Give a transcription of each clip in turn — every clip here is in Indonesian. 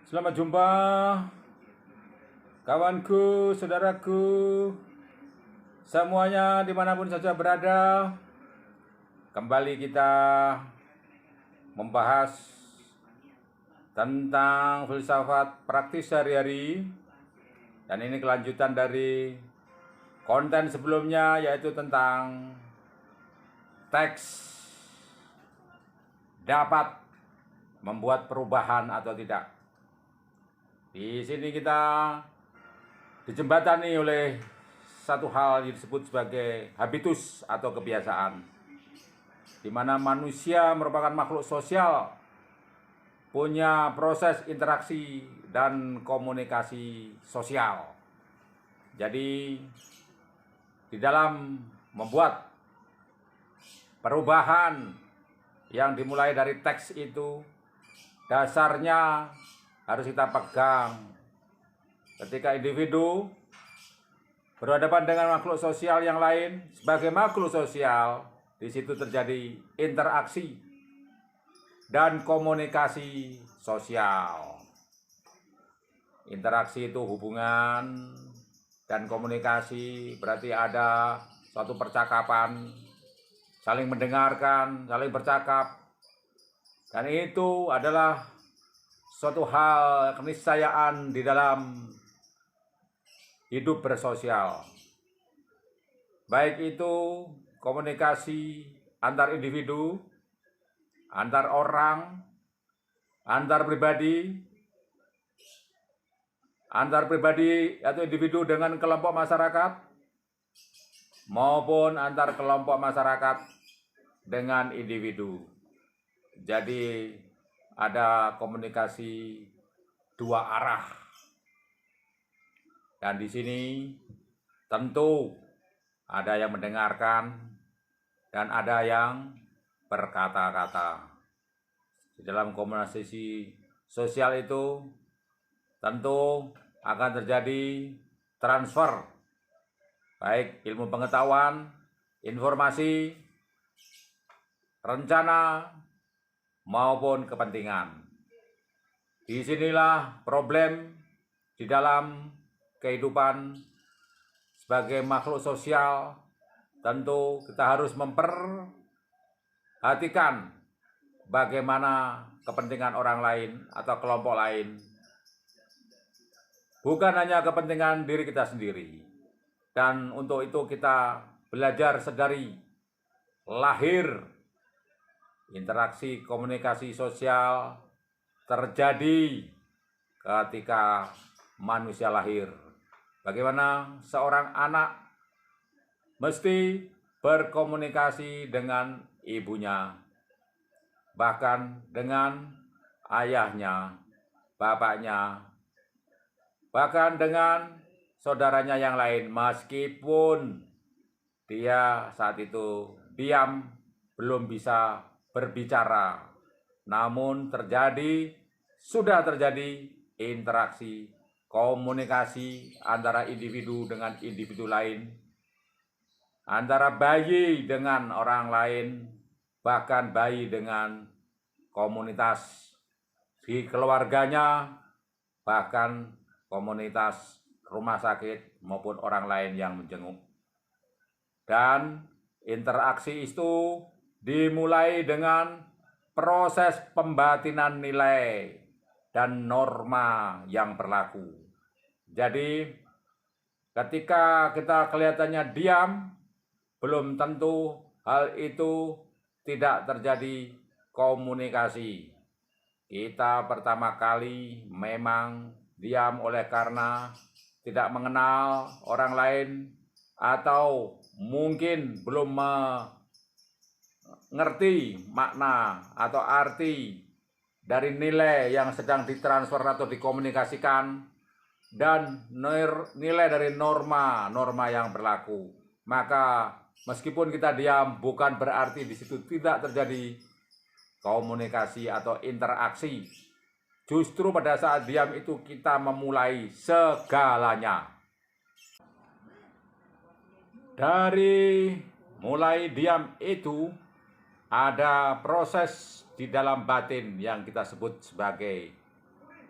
Selamat jumpa kawanku, saudaraku, semuanya dimanapun saja berada. Kembali kita membahas tentang filsafat praktis sehari-hari. Dan ini kelanjutan dari konten sebelumnya, yaitu tentang teks dapat membuat perubahan atau tidak. Di sini kita dijembatani oleh satu hal yang disebut sebagai habitus atau kebiasaan, di mana manusia merupakan makhluk sosial, punya proses interaksi dan komunikasi sosial. Jadi di dalam membuat perubahan yang dimulai dari teks itu, dasarnya harus kita pegang. Ketika individu berhadapan dengan makhluk sosial yang lain, sebagai makhluk sosial, di situ terjadi interaksi dan komunikasi sosial. Interaksi itu hubungan, dan komunikasi berarti ada suatu percakapan, saling mendengarkan, saling bercakap. Dan itu adalah suatu hal keniscayaan di dalam hidup bersosial. Baik itu komunikasi antar individu, antar orang, antar pribadi atau individu dengan kelompok masyarakat, maupun antar kelompok masyarakat dengan individu. Jadi ada komunikasi dua arah. Dan di sini tentu ada yang mendengarkan dan ada yang berkata-kata. Di dalam komunikasi sosial itu tentu akan terjadi transfer, baik ilmu pengetahuan, informasi, rencana, maupun kepentingan. Disinilah problem di dalam kehidupan sebagai makhluk sosial. Tentu kita harus memperhatikan bagaimana kepentingan orang lain atau kelompok lain, bukan hanya kepentingan diri kita sendiri. Dan untuk itu kita belajar sedari lahir. Interaksi komunikasi sosial terjadi ketika manusia lahir. Bagaimana seorang anak mesti berkomunikasi dengan ibunya, bahkan dengan ayahnya, bapaknya, bahkan dengan saudaranya yang lain, meskipun dia saat itu diam, belum bisa berbicara, namun sudah terjadi interaksi, komunikasi antara individu dengan individu lain, antara bayi dengan orang lain, bahkan bayi dengan komunitas di keluarganya, bahkan komunitas rumah sakit maupun orang lain yang menjenguk. Dan interaksi itu dimulai dengan proses pembatinan nilai dan norma yang berlaku. Jadi ketika kita kelihatannya diam, belum tentu hal itu tidak terjadi komunikasi. Kita pertama kali memang diam oleh karena tidak mengenal orang lain, atau mungkin belum mengerti makna atau arti dari nilai yang sedang ditransfer atau dikomunikasikan, dan nilai dari norma yang berlaku. Maka meskipun kita diam, bukan berarti di situ tidak terjadi komunikasi atau interaksi. Justru pada saat diam itu kita memulai segalanya. Dari mulai diam itu ada proses di dalam batin yang kita sebut sebagai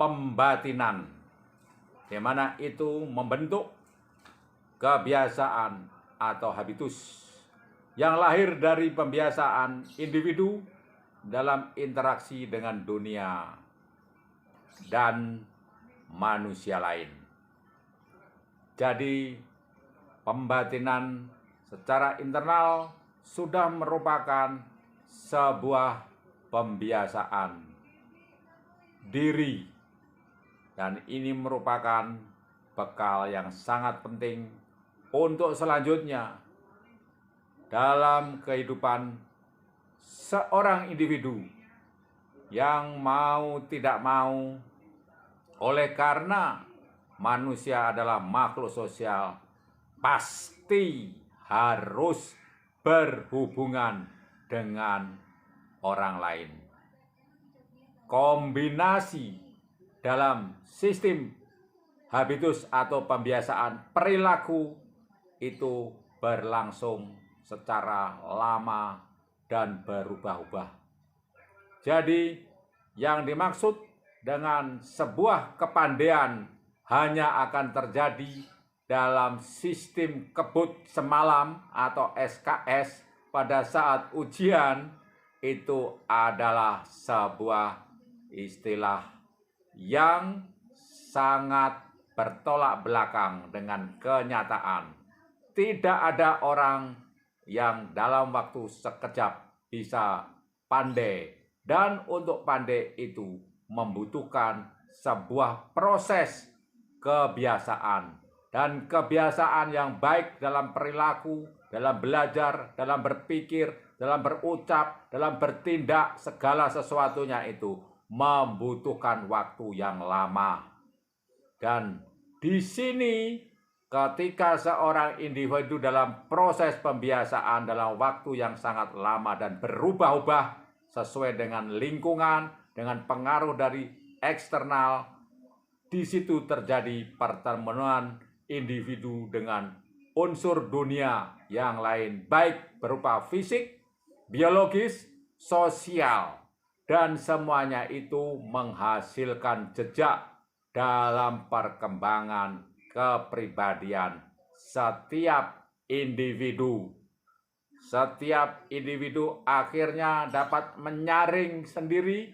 pembatinan, di mana itu membentuk kebiasaan atau habitus yang lahir dari pembiasaan individu dalam interaksi dengan dunia dan manusia lain. Jadi, pembatinan secara internal sudah merupakan sebuah pembiasaan diri, dan ini merupakan bekal yang sangat penting untuk selanjutnya dalam kehidupan seorang individu yang mau tidak mau, oleh karena manusia adalah makhluk sosial, pasti harus berhubungan dengan orang lain. Kombinasi dalam sistem habitus atau pembiasaan perilaku itu berlangsung secara lama dan berubah-ubah. Jadi, yang dimaksud dengan sebuah kepandaian hanya akan terjadi dalam sistem kebut semalam atau SKS pada saat ujian, itu adalah sebuah istilah yang sangat bertolak belakang dengan kenyataan. Tidak ada orang yang dalam waktu sekejap bisa pandai, dan untuk pandai itu membutuhkan sebuah proses kebiasaan, dan kebiasaan yang baik dalam perilaku, dalam belajar, dalam berpikir, dalam berucap, dalam bertindak, segala sesuatunya itu membutuhkan waktu yang lama. Dan di sini ketika seorang individu dalam proses pembiasaan dalam waktu yang sangat lama dan berubah-ubah sesuai dengan lingkungan, dengan pengaruh dari eksternal, di situ terjadi pertemuan individu dengan unsur dunia yang lain, baik berupa fisik, biologis, sosial, dan semuanya itu menghasilkan jejak dalam perkembangan kepribadian setiap individu. Setiap individu akhirnya dapat menyaring sendiri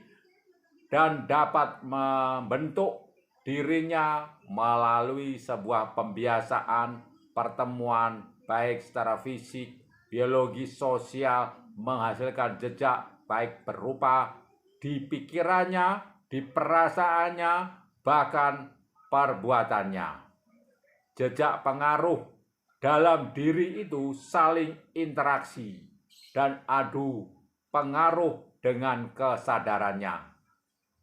dan dapat membentuk dirinya melalui sebuah pembiasaan pertemuan baik secara fisik, biologis, sosial, menghasilkan jejak baik berupa di pikirannya, di perasaannya, bahkan perbuatannya. Jejak pengaruh dalam diri itu saling interaksi dan adu pengaruh dengan kesadarannya.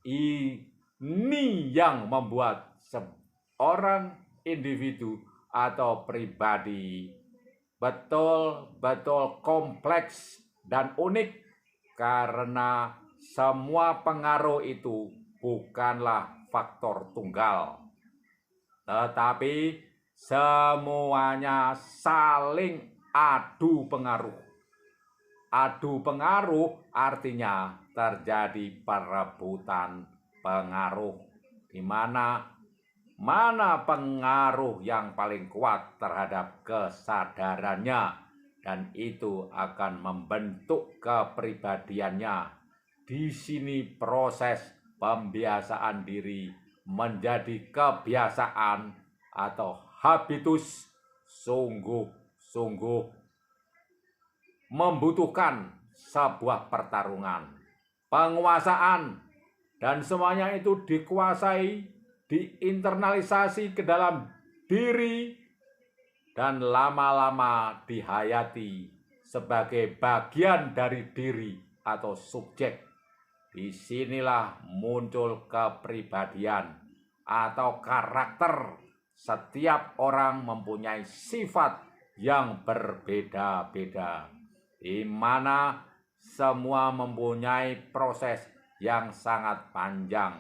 Ini yang membuat seorang individu atau pribadi betul-betul kompleks dan unik, karena semua pengaruh itu bukanlah faktor tunggal, tetapi semuanya saling adu pengaruh. Adu pengaruh artinya terjadi perebutan pengaruh, di mana pengaruh yang paling kuat terhadap kesadarannya, dan itu akan membentuk kepribadiannya. Di sini proses pembiasaan diri menjadi kebiasaan atau habitus sungguh-sungguh membutuhkan sebuah pertarungan, penguasaan, dan semuanya itu dikuasai, diinternalisasi ke dalam diri, dan lama-lama dihayati sebagai bagian dari diri atau subjek. Disinilah muncul kepribadian atau karakter. Setiap orang mempunyai sifat yang berbeda-beda, di mana semua mempunyai proses yang sangat panjang.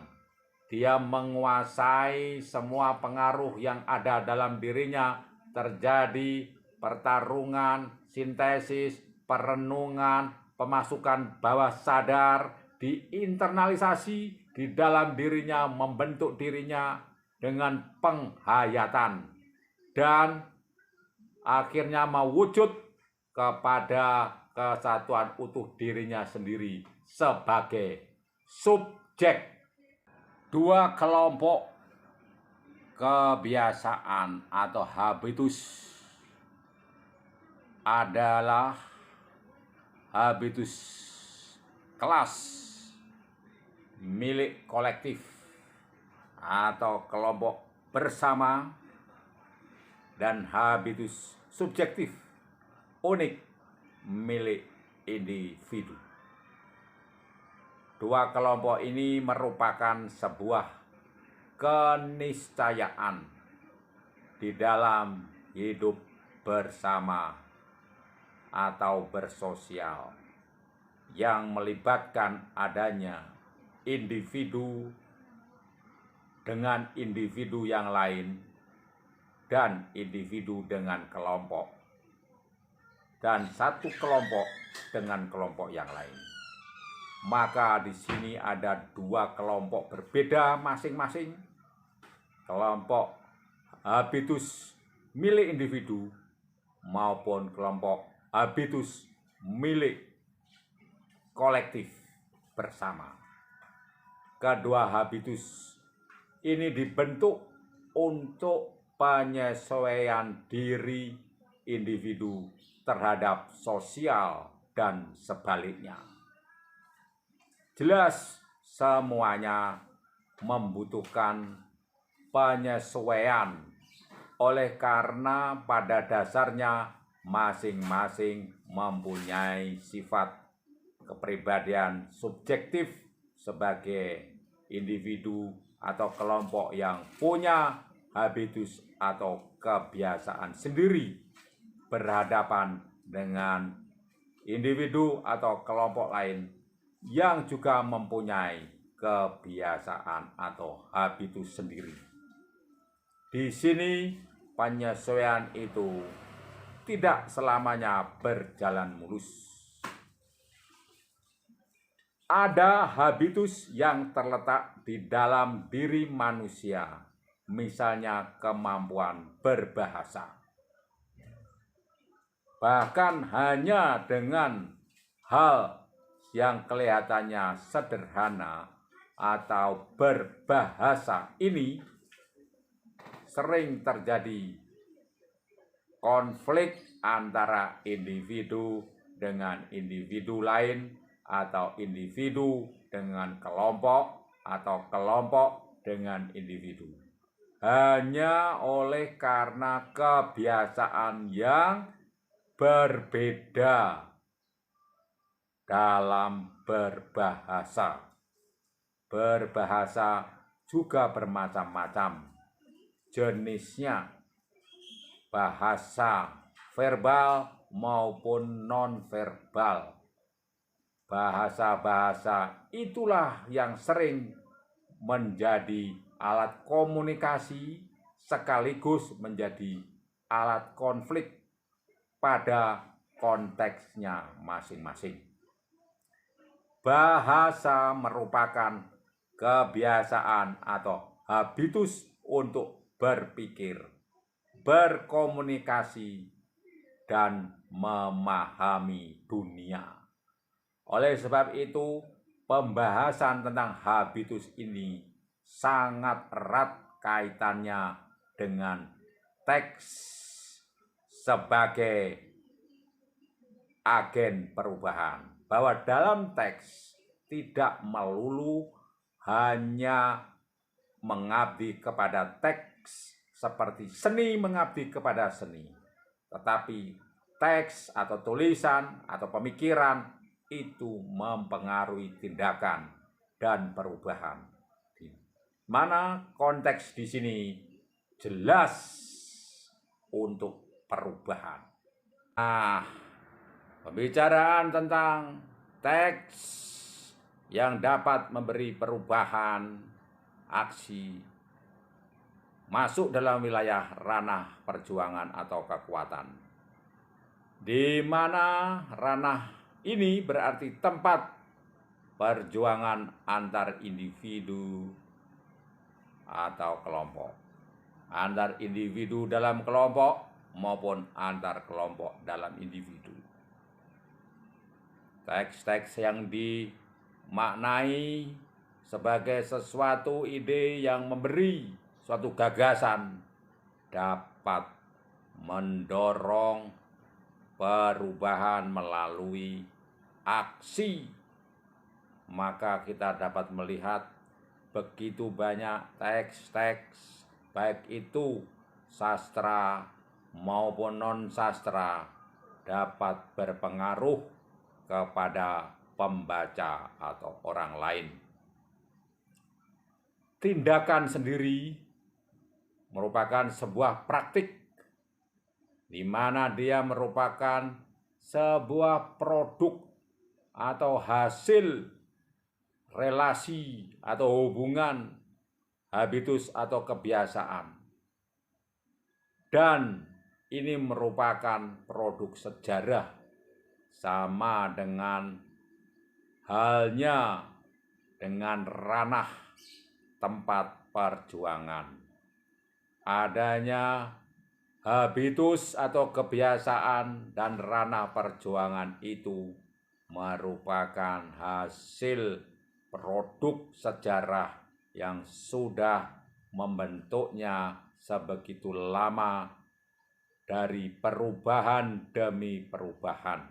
Dia menguasai semua pengaruh yang ada dalam dirinya. Terjadi pertarungan, sintesis, perenungan, pemasukan bawah sadar, diinternalisasi, di dalam dirinya, membentuk dirinya dengan penghayatan, dan akhirnya mewujud kepada kesatuan utuh dirinya sendiri sebagai subjek. Dua kelompok kebiasaan atau habitus adalah habitus kelas milik kolektif atau kelompok bersama, dan habitus subjektif unik milik individu. Dua kelompok ini merupakan sebuah keniscayaan di dalam hidup bersama atau bersosial yang melibatkan adanya individu dengan individu yang lain dan individu dengan kelompok, dan satu kelompok dengan kelompok yang lain. Maka di sini ada dua kelompok berbeda masing-masing. Kelompok habitus milik individu maupun kelompok habitus milik kolektif bersama. Kedua habitus ini dibentuk untuk penyesuaian diri individu terhadap sosial dan sebaliknya. Jelas semuanya membutuhkan penyesuaian, oleh karena pada dasarnya masing-masing mempunyai sifat kepribadian subjektif sebagai individu atau kelompok yang punya habitus atau kebiasaan sendiri berhadapan dengan individu atau kelompok lain yang juga mempunyai kebiasaan atau habitus sendiri. Di sini penyesuaian itu tidak selamanya berjalan mulus. Ada habitus yang terletak di dalam diri manusia, misalnya kemampuan berbahasa. Bahkan hanya dengan hal yang kelihatannya sederhana atau berbahasa ini sering terjadi konflik antara individu dengan individu lain, atau individu dengan kelompok, atau kelompok dengan individu. Hanya oleh karena kebiasaan yang berbeda dalam berbahasa. Berbahasa juga bermacam-macam jenisnya, bahasa verbal maupun non-verbal. Bahasa-bahasa itulah yang sering menjadi alat komunikasi sekaligus menjadi alat konflik pada konteksnya masing-masing. Bahasa merupakan kebiasaan atau habitus untuk berpikir, berkomunikasi, dan memahami dunia. Oleh sebab itu, pembahasan tentang habitus ini sangat erat kaitannya dengan teks sebagai agen perubahan. Bahwa dalam teks tidak melulu hanya mengabdi kepada teks seperti seni mengabdi kepada seni, tetapi teks atau tulisan atau pemikiran itu mempengaruhi tindakan dan perubahan. Di mana konteks di sini jelas untuk perubahan. Nah, pembicaraan tentang teks yang dapat memberi perubahan aksi masuk dalam wilayah ranah perjuangan atau kekuatan, di mana ranah ini berarti tempat perjuangan antar individu atau kelompok, antar individu dalam kelompok maupun antar kelompok dalam individu. Teks-teks yang dimaknai sebagai sesuatu ide yang memberi suatu gagasan dapat mendorong perubahan melalui aksi. Maka kita dapat melihat begitu banyak teks-teks, baik itu sastra maupun non-sastra, dapat berpengaruh kepada pembaca atau orang lain. Tindakan sendiri merupakan sebuah praktik di mana dia merupakan sebuah produk atau hasil relasi atau hubungan, habitus atau kebiasaan. Dan ini merupakan produk sejarah, sama dengan halnya dengan ranah tempat perjuangan. Adanya habitus atau kebiasaan dan ranah perjuangan itu merupakan hasil produk sejarah yang sudah membentuknya sebegitu lama dari perubahan demi perubahan.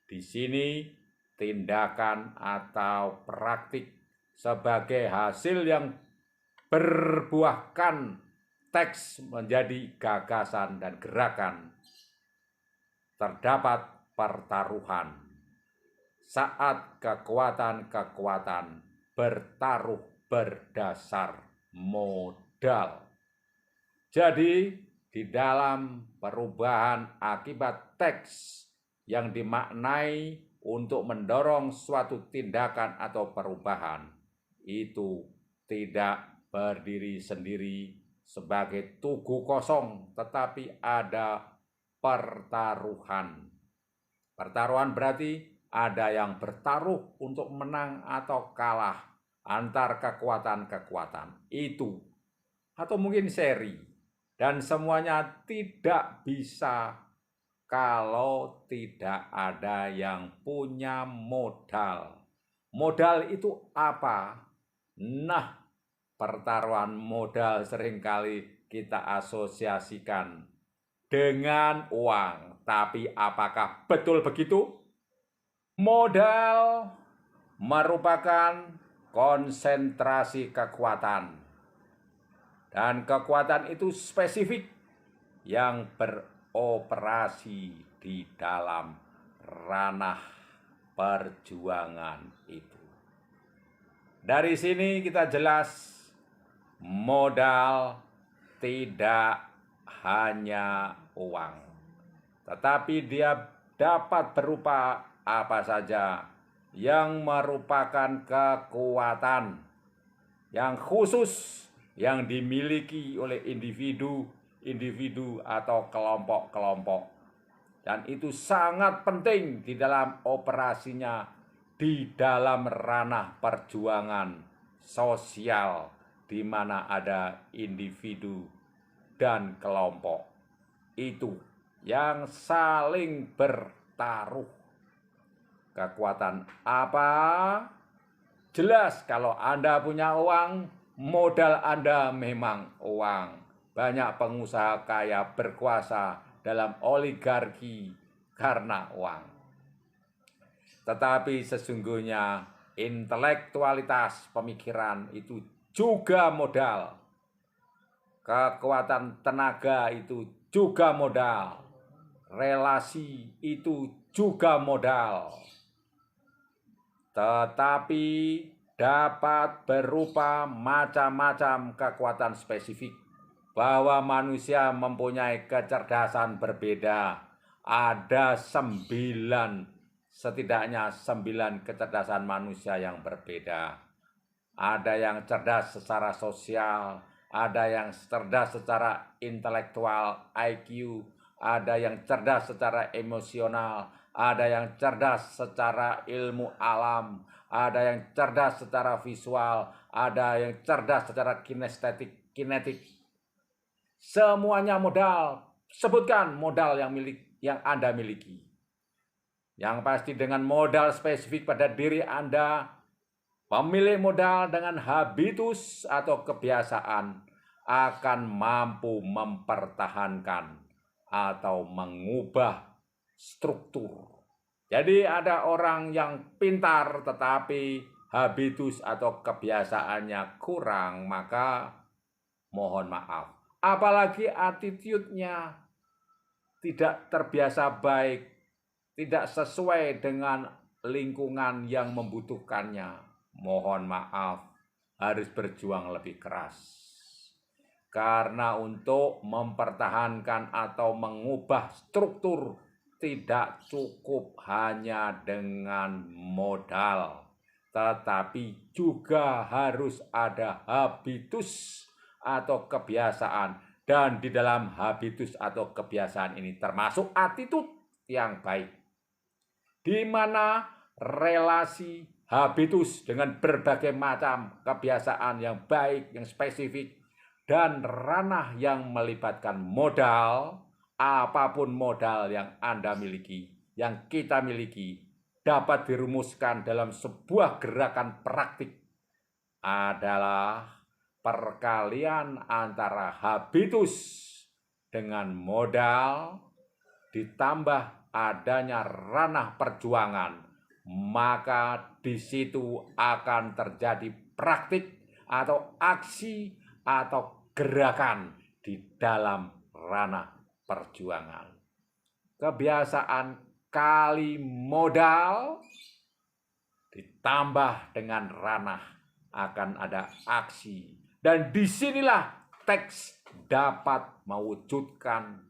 Di sini tindakan atau praktik sebagai hasil yang berbuahkan teks menjadi gagasan dan gerakan. Terdapat pertaruhan saat kekuatan-kekuatan bertaruh berdasar modal. Jadi di dalam perubahan akibat teks yang dimaknai untuk mendorong suatu tindakan atau perubahan, itu tidak berdiri sendiri sebagai tugu kosong, tetapi ada pertaruhan. Pertaruhan berarti ada yang bertaruh untuk menang atau kalah antar kekuatan-kekuatan itu, atau mungkin seri, dan semuanya tidak bisa kalau tidak ada yang punya modal. Modal itu apa? Nah, pertaruhan modal seringkali kita asosiasikan dengan uang. Tapi apakah betul begitu? Modal merupakan konsentrasi kekuatan. Dan kekuatan itu spesifik yang beroperasi di dalam ranah perjuangan itu. Dari sini kita jelas modal tidak hanya uang, tetapi dia dapat berupa apa saja yang merupakan kekuatan yang khusus yang dimiliki oleh individu atau kelompok-kelompok. Dan itu sangat penting di dalam operasinya di dalam ranah perjuangan sosial di mana ada individu dan kelompok itu yang saling bertaruh. Kekuatan apa? Jelas kalau Anda punya uang, modal Anda memang uang. Banyak pengusaha kaya berkuasa dalam oligarki karena uang. Tetapi sesungguhnya intelektualitas pemikiran itu juga modal. Kekuatan tenaga itu juga modal. Relasi itu juga modal. Tetapi dapat berupa macam-macam kekuatan spesifik. Bahwa manusia mempunyai kecerdasan berbeda. Ada setidaknya 9 kecerdasan manusia yang berbeda. Ada yang cerdas secara sosial, ada yang cerdas secara intelektual, IQ, ada yang cerdas secara emosional, ada yang cerdas secara ilmu alam, ada yang cerdas secara visual, ada yang cerdas secara kinetik. Semuanya modal. Sebutkan modal yang Anda miliki. Yang pasti dengan modal spesifik pada diri Anda, pemilik modal dengan habitus atau kebiasaan akan mampu mempertahankan atau mengubah struktur. Jadi ada orang yang pintar tetapi habitus atau kebiasaannya kurang, maka mohon maaf. Apalagi attitude-nya tidak terbiasa baik, tidak sesuai dengan lingkungan yang membutuhkannya. Mohon maaf, harus berjuang lebih keras. Karena untuk mempertahankan atau mengubah struktur tidak cukup hanya dengan modal, tetapi juga harus ada habitus atau kebiasaan. Dan di dalam habitus atau kebiasaan ini termasuk attitude yang baik, di mana relasi habitus dengan berbagai macam kebiasaan yang baik, yang spesifik, dan ranah yang melibatkan modal, apapun modal yang Anda miliki, yang kita miliki, dapat dirumuskan dalam sebuah gerakan praktik adalah perkalian antara habitus dengan modal ditambah adanya ranah perjuangan, maka di situ akan terjadi praktik atau aksi atau gerakan di dalam ranah perjuangan. Kebiasaan kali modal ditambah dengan ranah akan ada aksi. Dan disinilah teks dapat mewujudkan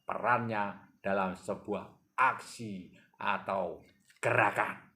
perannya dalam sebuah aksi atau gerakan.